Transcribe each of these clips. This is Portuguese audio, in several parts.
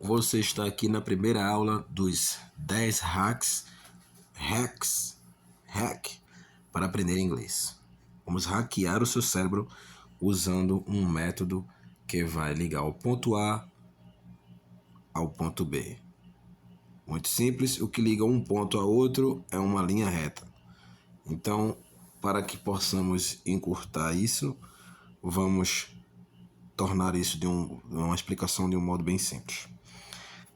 você está aqui na primeira aula dos 10 hack para aprender inglês. Vamos hackear o seu cérebro usando um método que vai ligar o ponto A ao ponto B. Muito simples, o que liga um ponto a outro é uma linha reta. Então, para que possamos encurtar isso, vamos tornar isso de uma explicação de um modo bem simples.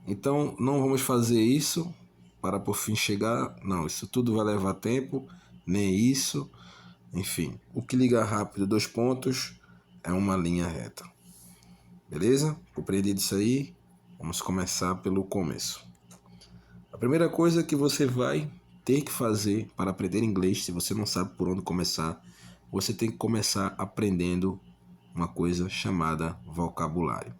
Então, não vamos fazer isso para por fim chegar. Não, isso tudo vai levar tempo, nem isso. Enfim, o que liga rápido dois pontos é uma linha reta. Beleza? Compreendido isso aí? Vamos começar pelo começo. A primeira coisa que você vai ter que fazer para aprender inglês, se você não sabe por onde começar, você tem que começar aprendendo uma coisa chamada vocabulário.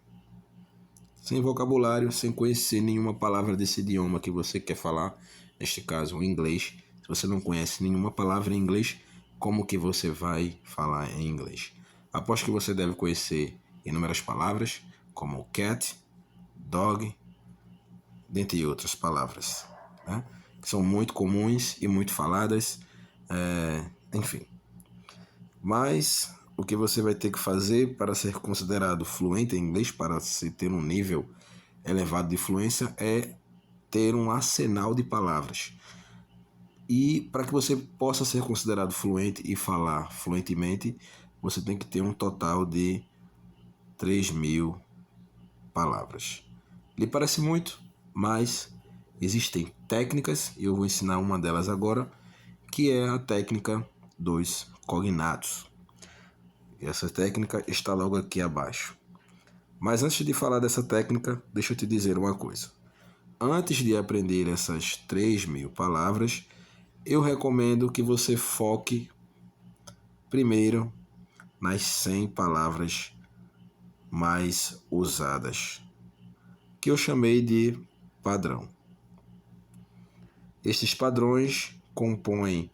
Sem vocabulário, sem conhecer nenhuma palavra desse idioma que você quer falar, neste caso o inglês, se você não conhece nenhuma palavra em inglês, como que você vai falar em inglês? Aposto que você deve conhecer inúmeras palavras, como cat, dog, dentre outras palavras, né? Que são muito comuns e muito faladas, enfim. Mas o que você vai ter que fazer para ser considerado fluente em inglês, para se ter um nível elevado de fluência, é ter um arsenal de palavras. E para que você possa ser considerado fluente e falar fluentemente, você tem que ter um total de 3.000 palavras. Lhe parece muito, mas existem técnicas, e eu vou ensinar uma delas agora, que é a técnica dos cognatos. E essa técnica está logo aqui abaixo. Mas antes de falar dessa técnica, deixa eu te dizer uma coisa. Antes de aprender essas 3.000 palavras, eu recomendo que você foque primeiro nas 100 palavras mais usadas, que eu chamei de padrão. Estes padrões compõem,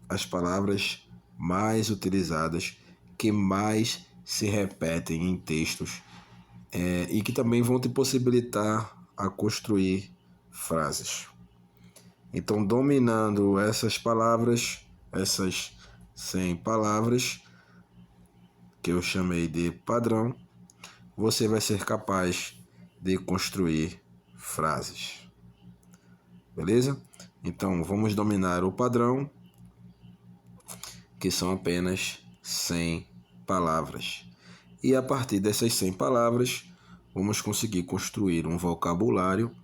as palavras mais utilizadas, que mais se repetem em textos e que também vão te possibilitar a construir frases. Então, dominando essas palavras, essas 100 palavras, que eu chamei de padrão, você vai ser capaz de construir frases. Beleza? Então, vamos dominar o padrão, que são apenas 100 palavras. E a partir dessas 100 palavras, vamos conseguir construir um vocabulário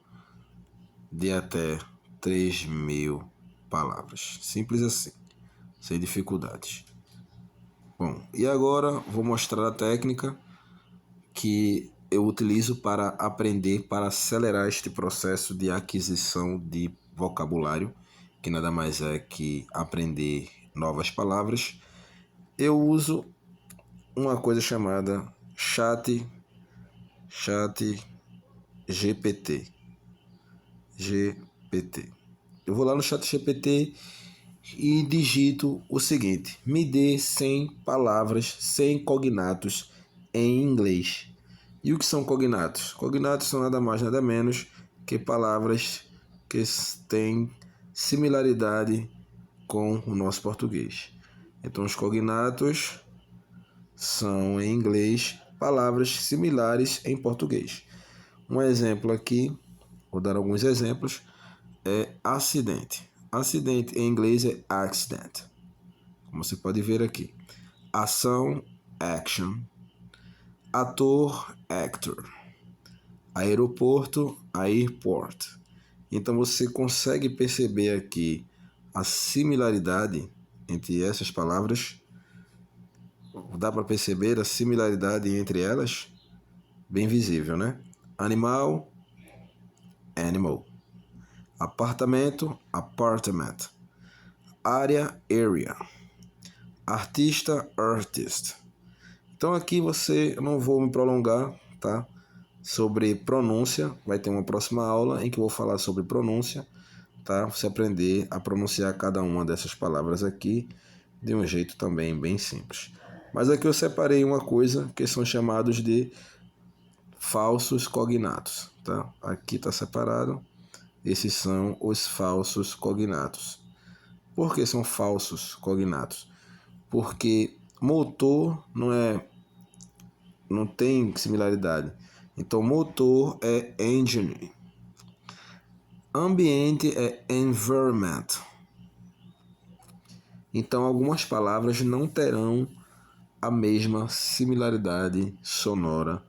de até 3.000 palavras. Simples assim, sem dificuldades. Bom, e agora vou mostrar a técnica que eu utilizo para aprender, para acelerar este processo de aquisição de vocabulário, que nada mais é que aprender novas palavras. Eu uso uma coisa chamada Chat GPT. Eu vou lá no Chat GPT e digito o seguinte: me dê 100 palavras, 100 cognatos em inglês. E o que são cognatos? Cognatos são nada mais, nada menos que palavras que têm similaridade com o nosso português. Então, os cognatos são, em inglês, palavras similares em português. Um exemplo aqui, vou dar alguns exemplos, é acidente. Acidente em inglês é accident, como você pode ver aqui. Ação, action. Ator, actor. Aeroporto, airport. Então você consegue perceber aqui a similaridade entre essas palavras. Dá para perceber a similaridade entre elas? Bem visível, né? Animal, animal. Apartamento, apartment. Área, area. Artista, artist. Então aqui eu não vou me prolongar, tá? Sobre pronúncia, vai ter uma próxima aula em que eu vou falar sobre pronúncia, tá? Você aprender a pronunciar cada uma dessas palavras aqui de um jeito também bem simples. Mas aqui eu separei uma coisa que são chamados de falsos cognatos, tá? Aqui está separado. Esses são os falsos cognatos. Por que são falsos cognatos? Porque motor não tem similaridade. Então, motor é engine. Ambiente é environment. Então, algumas palavras não terão a mesma similaridade sonora,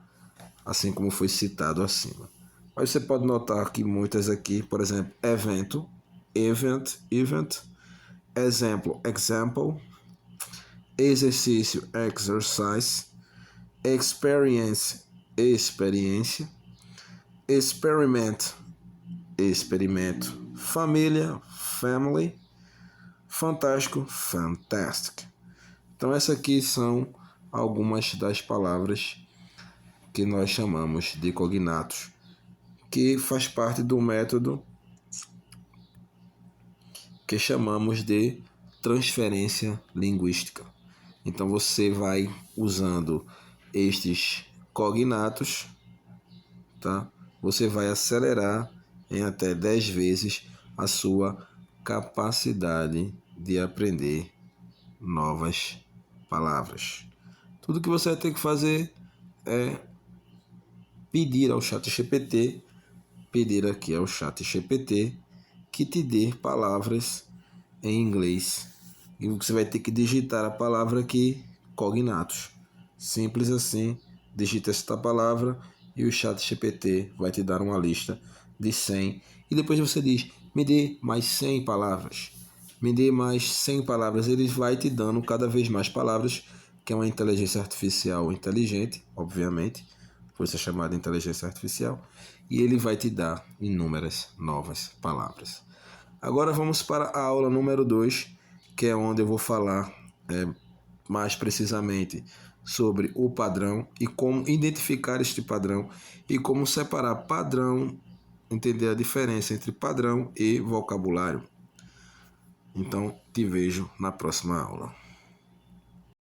assim como foi citado acima. Mas você pode notar que muitas aqui, por exemplo, evento, event, event, exemplo, example, exercício, exercise, experience, experiência, experiment, experimento, família, family, fantástico, fantastic. Então essas aqui são algumas das palavras que nós chamamos de cognatos, que faz parte do método que chamamos de transferência linguística. Então você vai usando estes cognatos, tá? Você vai acelerar em até 10 vezes a sua capacidade de aprender novas palavras. Tudo que você vai ter que fazer é pedir ao ChatGPT, pedir aqui ao ChatGPT que te dê palavras em inglês. E você vai ter que digitar a palavra aqui, cognatos. Simples assim, digita esta palavra e o ChatGPT vai te dar uma lista de 100. E depois você diz, me dê mais 100 palavras. Me dê mais 100 palavras. Ele vai te dando cada vez mais palavras, que é uma inteligência artificial inteligente, obviamente. Por isso é chamada inteligência artificial. E ele vai te dar inúmeras novas palavras. Agora vamos para a aula número 2, que é onde eu vou falar mais precisamente sobre o padrão e como identificar este padrão e como separar padrão, entender a diferença entre padrão e vocabulário. Então, te vejo na próxima aula.